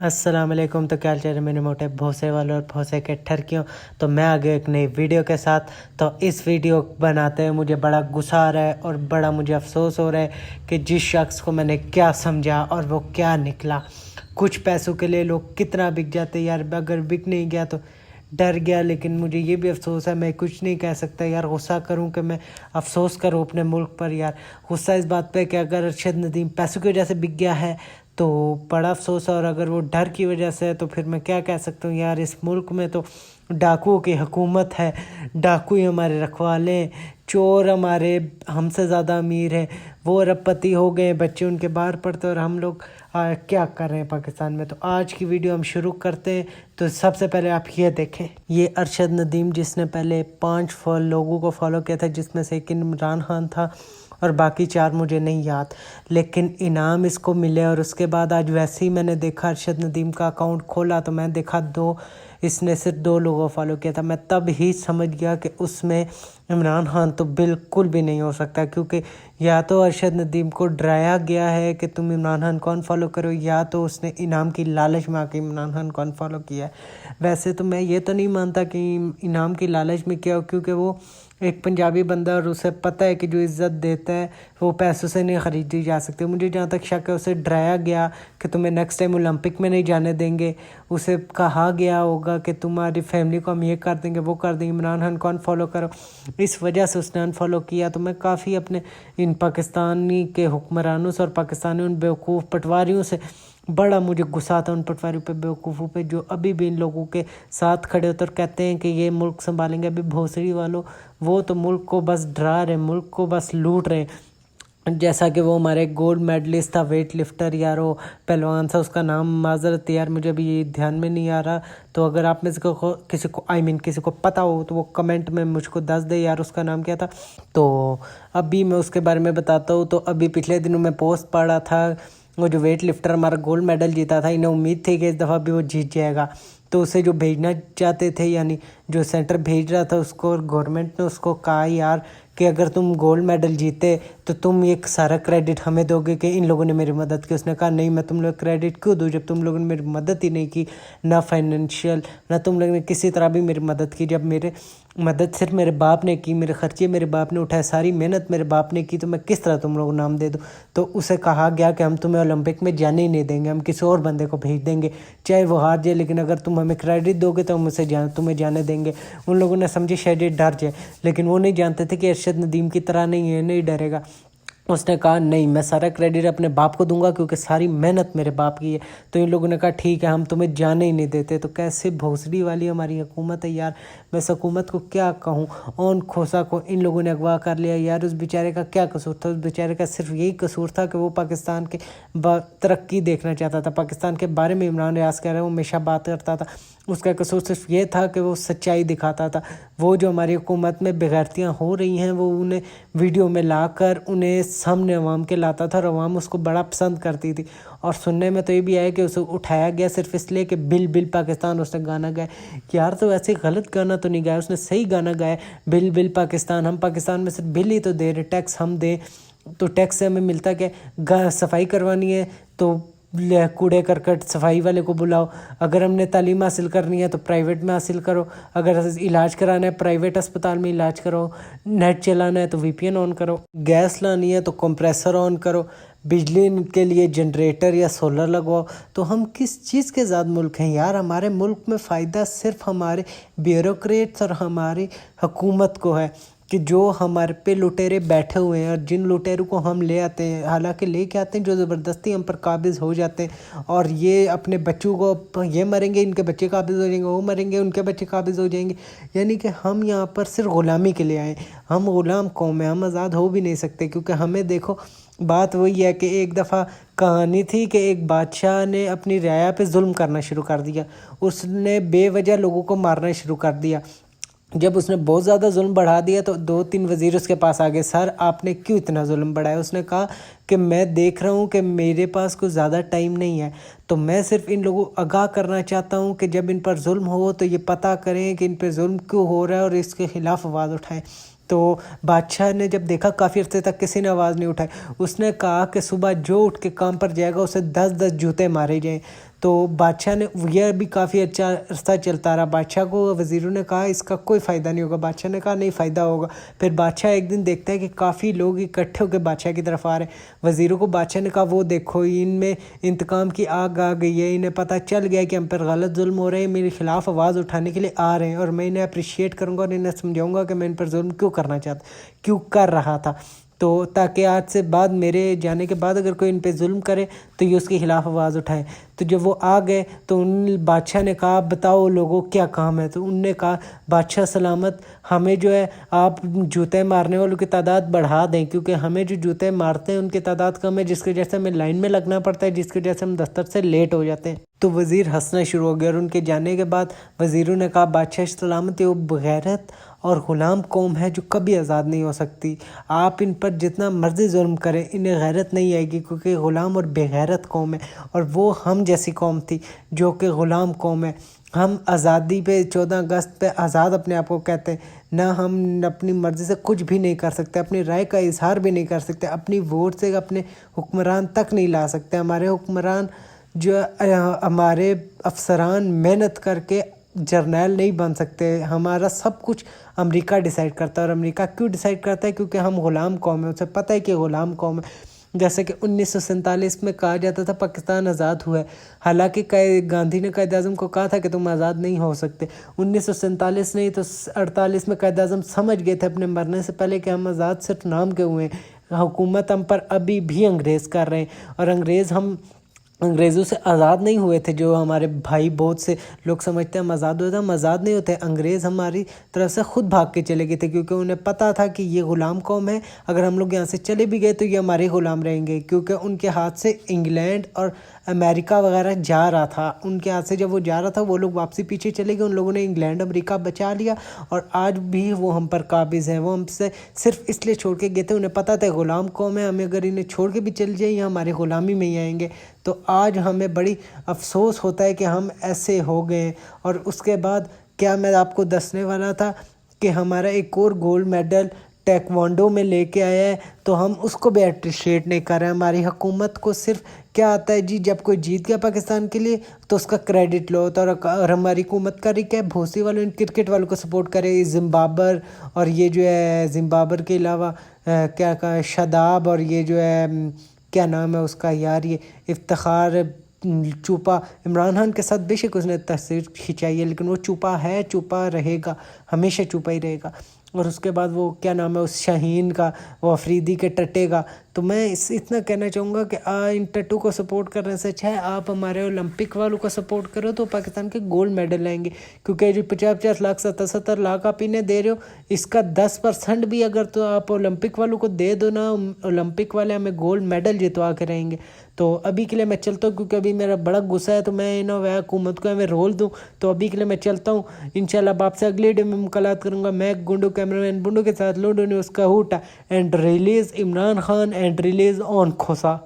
अस्सलाम वालेकुम। तो क्या चल रहा है मेरे मोटे भोसे वालों और भोसे के ठरकियों। तो मैं आ गया एक नई वीडियो के साथ। तो इस वीडियो बनाते हुए मुझे बड़ा गुस्सा आ रहा है और बड़ा मुझे अफसोस हो रहा है कि जिस शख्स को मैंने क्या समझा और वो क्या निकला। कुछ पैसों के लिए लोग कितना बिक जाते यार, अगर बिक नहीं गया तो डर गया। लेकिन मुझे ये भी अफसोस है, मैं कुछ नहीं कह सकता यार। गुस्सा करूं कि मैं अफसोस करूं अपने मुल्क पर यार। गुस्सा इस बात पे कि अगर अरशद नदीम पैसों की वजह से बिक गया है तो बड़ा अफसोस है, और अगर वो डर की वजह से है तो फिर मैं क्या कह सकता हूँ यार। इस मुल्क में तो डाकुओं की हुकूमत है, डाकू ही हमारे रखवाले हैं, चोर हमारे हमसे ज़्यादा अमीर हैं। वो अरबपति हो गए, बच्चे उनके बाहर पढ़ते और हम लोग क्या कर रहे हैं पाकिस्तान में। तो आज की वीडियो हम शुरू करते हैं। तो सबसे पहले आप ये देखें, ये अरशद नदीम जिसने पहले 5 लोगों को फॉलो किया था, जिसमें से एक इमरान खान था और बाकी 4 मुझे नहीं याद, लेकिन इनाम इसको मिले। और उसके बाद आज वैसे ही मैंने देखा अरशद नदीम का अकाउंट खोला तो मैं देखा इसने सिर्फ 2 लोगों को फॉलो किया था। मैं तब ही समझ गया कि उसमें इमरान खान तो बिल्कुल भी नहीं हो सकता, क्योंकि या तो अरशद नदीम को डराया गया है कि तुम इमरान खान कौन फॉलो करो, या तो उसने इनाम की लालच में आके इमरान खान कौन फॉलो किया है। वैसे तो मैं ये तो नहीं मानता कि इनाम की लालच में किया हो, क्योंकि वो एक पंजाबी बंदा और उसे पता है कि जो इज़्ज़त देता है वो पैसों से नहीं ख़रीदी जा सकती। मुझे जहाँ तक शक है, उसे डराया गया कि तुम्हें नेक्स्ट टाइम ओलंपिक में नहीं जाने देंगे। उसे कहा गया होगा कि तुम्हारी फैमिली को हम ये कर देंगे वो कर देंगे, इमरान खान को अनफॉलो करो। इस वजह से उसने अनफॉलो किया। तो मैं काफ़ी अपने इन पाकिस्तानी के हुक्मरानों से और पाकिस्तानी उन बेवकूफ़ पटवारियों से बड़ा मुझे गुस्सा आता है, उन पटवारियों पे, बेवकूफ़ों पे, जो अभी भी इन लोगों के साथ खड़े होते और कहते हैं कि ये मुल्क संभालेंगे। अभी भोसड़ी वालों, वो तो मुल्क को बस डरा रहे, मुल्क को बस लूट रहे। जैसा कि वो हमारे गोल्ड मेडलिस्ट था, वेट लिफ्टर यार, वो पहलवान था, उसका नाम माजरत यार मुझे अभी ये ध्यान में नहीं आ रहा। तो अगर आप में से किसी को किसी को पता हो तो वो कमेंट में मुझको दस दे यार, उसका नाम क्या था। तो अभी मैं उसके बारे में बताता हूँ। तो अभी पिछले दिनों में पोस्ट पढ़ा था, वो जो वेट लिफ्टर हमारा गोल्ड मेडल जीता था, इन्हें उम्मीद थी कि इस दफ़ा भी वो जीत जाएगा। तो उसे जो भेजना चाहते थे, यानी जो सेंटर भेज रहा था उसको, और गवर्नमेंट ने उसको कहा यार कि अगर तुम गोल्ड मेडल जीते तो तुम एक सारा क्रेडिट हमें दोगे कि इन लोगों ने मेरी मदद की। उसने कहा नहीं, मैं तुम लोग क्रेडिट क्यों दूँ जब तुम लोगों ने मेरी मदद ही नहीं की, ना फाइनेंशियल, ना तुम लोगों ने किसी तरह भी मेरी मदद की। जब मेरे मदद सिर्फ मेरे बाप ने की, मेरे खर्चे मेरे बाप ने उठाए, सारी मेहनत मेरे बाप ने की, तो मैं किस तरह तुम लोगों को नाम दे दूँ। तो उसे कहा गया कि हम तुम्हें ओलंपिक में जाने ही नहीं देंगे, हम किसी और बंदे को भेज देंगे चाहे वो हार जाए, लेकिन अगर तुम हमें क्रेडिट दोगे तो हम उसे तुम्हें जाने देंगे। उन लोगों ने समझे शायद ये डर जाए, लेकिन वो नहीं जानते थे कि अरशद नदीम की तरह नहीं है, नहीं डरेगा। उसने कहा नहीं, मैं सारा क्रेडिट अपने बाप को दूंगा क्योंकि सारी मेहनत मेरे बाप की है। तो इन लोगों ने कहा ठीक है, हम तुम्हें जाने ही नहीं देते। तो कैसे भोसड़ी वाली हमारी हुकूमत है यार। मैं इस हुकूमत को क्या कहूँ। ओन खोसा को इन लोगों ने अगवा कर लिया यार। उस बेचारे का क्या कसूर था? उस बेचारे का सिर्फ यही कसूर था कि वो पाकिस्तान के तरक्की देखना चाहता था। पाकिस्तान के बारे में इमरान रियाज कह रहे हैं, वो हमेशा बात करता था। उसका कसूर सिर्फ ये था कि वो सच्चाई दिखाता था। वो जो हमारी हुकूमत में बेगैरतियाँ हो रही हैं, वो उन्हें वीडियो में लाकर उन्हें सामने अवाम के लाता था, और अवाम उसको बड़ा पसंद करती थी। और सुनने में तो ये भी आया कि उसे उठाया गया सिर्फ इसलिए कि बिल बिल पाकिस्तान उसने गाना गाया। यार तो ऐसे गलत गाना तो नहीं गाया उसने, सही गाना गाया, बिल बिल पाकिस्तान। हम पाकिस्तान में सिर्फ बिल ही तो दे रहे, टैक्स हम दें, तो टैक्स से हमें मिलता क्या? सफाई करवानी है तो कूड़े करकट सफाई वाले को बुलाओ। अगर हमने तालीम हासिल करनी है तो प्राइवेट में हासिल करो। अगर इलाज कराना है प्राइवेट अस्पताल में इलाज करो। नेट चलाना है तो वीपीएन ऑन करो। गैस लानी है तो कंप्रेसर ऑन करो। बिजली के लिए जनरेटर या सोलर लगवाओ। तो हम किस चीज़ के ज़्यादा मुल्क हैं यार? हमारे मुल्क में फ़ायदा सिर्फ हमारे ब्यूरोक्रेट्स और हमारी हुकूमत को है कि जो हमारे पे लुटेरे बैठे हुए हैं, और जिन लुटेरों को हम ले आते हैं, हालांकि ले के आते हैं जो ज़बरदस्ती हम पर काबिज़ हो जाते हैं, और ये अपने बच्चों को, ये मरेंगे इनके बच्चे काबिज़ हो जाएंगे, वो मरेंगे उनके बच्चे काबिज़ हो जाएंगे। यानी कि हम यहाँ पर सिर्फ ग़ुलामी के लिए आए। हम ग़ुलाम कौम है, हम आज़ाद हो भी नहीं सकते। क्योंकि हमें देखो, बात वही है कि एक दफ़ा कहानी थी कि एक बादशाह ने अपनी रियाया पे जुल्म करना शुरू कर दिया। उसने बेवजह लोगों को मारना शुरू कर दिया। जब उसने बहुत ज़्यादा जुल्म बढ़ा दिया तो 2-3 वज़ीर उसके पास आ गए, सर आपने क्यों इतना जुल्म बढ़ाया? उसने कहा कि मैं देख रहा हूँ कि मेरे पास कुछ ज़्यादा टाइम नहीं है, तो मैं सिर्फ इन लोगों को आगाह करना चाहता हूँ कि जब इन पर जुल्म हो तो ये पता करें कि इन पर जुल्म क्यों हो रहा है और इसके ख़िलाफ़ आवाज़ उठाएं। تو بادشاہ نے جب دیکھا کافی عرصے تک کسی نے آواز نہیں اٹھائی، اس نے کہا کہ صبح جو اٹھ کے کام پر جائے گا اسے 10 جوتے مارے جائیں۔ تو بادشاہ نے یہ بھی کافی اچھا عرصہ چلتا رہا، بادشاہ کو وزیروں نے کہا اس کا کوئی فائدہ نہیں ہوگا، بادشاہ نے کہا نہیں فائدہ ہوگا۔ پھر بادشاہ ایک دن دیکھتا ہے کہ کافی لوگ اکٹھے ہو کے بادشاہ کی طرف آ رہے ہیں۔ وزیروں کو بادشاہ نے کہا وہ دیکھو ان میں انتقام کی آگ آ گئی ہے، انہیں پتہ چل گیا کہ ہم پر غلط ظلم ہو رہے ہیں، میرے خلاف آواز اٹھانے کے لیے آ رہے ہیں، اور میں انہیں اپریشیٹ کروں گا اور انہیں سمجھاؤں گا کہ میں ان پر ظلم کیوں کرنا چاہتا، کیوں کر رہا تھا، تو تاکہ آج سے بعد میرے جانے کے بعد اگر کوئی ان پہ ظلم کرے تو یہ اس کے خلاف آواز اٹھائے۔ تو جب وہ آ گئے تو بادشاہ نے کہا بتاؤ لوگوں کیا کام ہے؟ تو انہوں نے کہا بادشاہ سلامت، ہمیں جو ہے آپ جوتے مارنے والوں کی تعداد بڑھا دیں، کیونکہ ہمیں جو جوتے مارتے ہیں ان کی تعداد کم ہے، جس کی وجہ سے ہمیں لائن میں لگنا پڑتا ہے، جس کی وجہ سے ہم دفتر سے لیٹ ہو جاتے ہیں۔ تو وزیر ہنسنا شروع ہو گیا، اور ان کے جانے کے بعد وزیروں نے کہا بادشاہ سلامت، یہ وہ بغیرت اور غلام قوم ہے جو کبھی آزاد نہیں ہو سکتی، آپ ان پر جتنا مرضی ظلم کریں انہیں غیرت نہیں آئے گی، کیونکہ غلام اور بغیرت قوم ہے، اور وہ ہم جیسی قوم تھی جو کہ غلام قوم ہے۔ ہم آزادی پہ 14 اگست پہ آزاد اپنے آپ کو کہتے ہیں، نہ ہم اپنی مرضی سے کچھ بھی نہیں کر سکتے، اپنی رائے کا اظہار بھی نہیں کر سکتے، اپنی ووٹ سے اپنے حکمران تک نہیں لا سکتے۔ ہمارے حکمران جو ہمارے افسران محنت کر کے جرنیل نہیں بن سکتے، ہمارا سب کچھ امریکہ ڈیسائیڈ کرتا ہے، اور امریکہ کیوں ڈیسائیڈ کرتا ہے؟ کیونکہ ہم غلام قوم ہیں، اسے پتہ ہے کہ غلام قوم ہے۔ جیسے کہ 1947 میں کہا جاتا تھا پاکستان آزاد ہوا ہے، حالانکہ گاندھی نے قائد اعظم کو کہا تھا کہ تم آزاد نہیں ہو سکتے۔ 1947 نہیں تو 48 میں قائد اعظم سمجھ گئے تھے اپنے مرنے سے پہلے کہ ہم آزاد صرف نام کے ہوئے ہیں، حکومت ہم پر ابھی بھی انگریز کر رہے ہیں، اور انگریزوں سے آزاد نہیں ہوئے تھے، جو ہمارے بھائی بہت سے لوگ سمجھتے ہیں ہم آزاد ہوئے تھے، ہم آزاد نہیں ہوتے، انگریز ہماری طرف سے خود بھاگ کے چلے گئے تھے، کیونکہ انہیں پتہ تھا کہ یہ غلام قوم ہے، اگر ہم لوگ یہاں سے چلے بھی گئے تو یہ ہمارے غلام رہیں گے، کیونکہ ان کے ہاتھ سے انگلینڈ اور امریکہ وغیرہ جا رہا تھا، ان کے ہاتھ سے جب وہ جا رہا تھا وہ لوگ واپسی پیچھے چلے گئے، ان لوگوں نے انگلینڈ امریکہ بچا لیا، اور آج بھی وہ ہم پر قابض ہیں، وہ ہم سے صرف اس لیے چھوڑ کے گئے تھے، انہیں پتہ تھا غلام قوم ہے، ہمیں اگر انہیں چھوڑ کے بھی چل جائیں یہ ہمارے غلامی میں ہی آئیں گے۔ تو آج ہمیں بڑی افسوس ہوتا ہے کہ ہم ایسے ہو گئے۔ اور اس کے بعد کیا میں آپ کو دسنے والا تھا کہ ہمارا ایک اور گولڈ میڈل ٹیکوانڈو میں لے کے آیا ہے، تو ہم اس کو بھی اپریشیٹ نہیں کر رہے ہیں۔ ہماری حکومت کو صرف کیا آتا ہے جی، جب کوئی جیت گیا پاکستان کے لیے تو اس کا کریڈٹ لو ہوتا ہے، اور ہماری حکومت کر رہی کیا ہے، بھوسی والوں کرکٹ والوں کو سپورٹ کرے، زمبابر اور یہ جو ہے زمبابر کے علاوہ کیا کہا شاداب، اور یہ جو ہے کیا نام ہے اس کا یار، یہ افتخار چوپا، عمران خان کے ساتھ بے شک اس نے تصویر کھنچائی ہے، لیکن وہ چوپا ہے، چوپا رہے گا، ہمیشہ چوپا ہی رہے گا۔ اور اس کے بعد وہ کیا نام ہے اس شاہین کا، وہ افریدی کے ٹٹے کا۔ تو میں اتنا کہنا چاہوں گا کہ ان ٹٹو کو سپورٹ کرنے سے اچھا ہے آپ ہمارے اولمپک والوں کو سپورٹ کرو، تو پاکستان کے گولڈ میڈل لائیں گے، کیونکہ جو 50 لاکھ 70 لاکھ آپ انہیں دے رہے ہو، اس کا 10% بھی اگر تو آپ اولمپک والوں کو دے دو نا، اولمپک والے ہمیں گولڈ میڈل جتوا کے رہیں گے۔ تو ابھی کے لیے میں چلتا ہوں، کیونکہ ابھی میرا بڑا غصہ ہے، تو میں حکومت کو میں رول دوں، تو ابھی کے لیے میں چلتا ہوں۔ انشاءاللہ اب آپ سے اگلی ویڈیو میں ملاقات کروں گا، میں گنڈو کیمرہ مین بنڈو کے ساتھ، لوڈو نیوز کا ہوٹا and release Imran Khan and release on Khosa.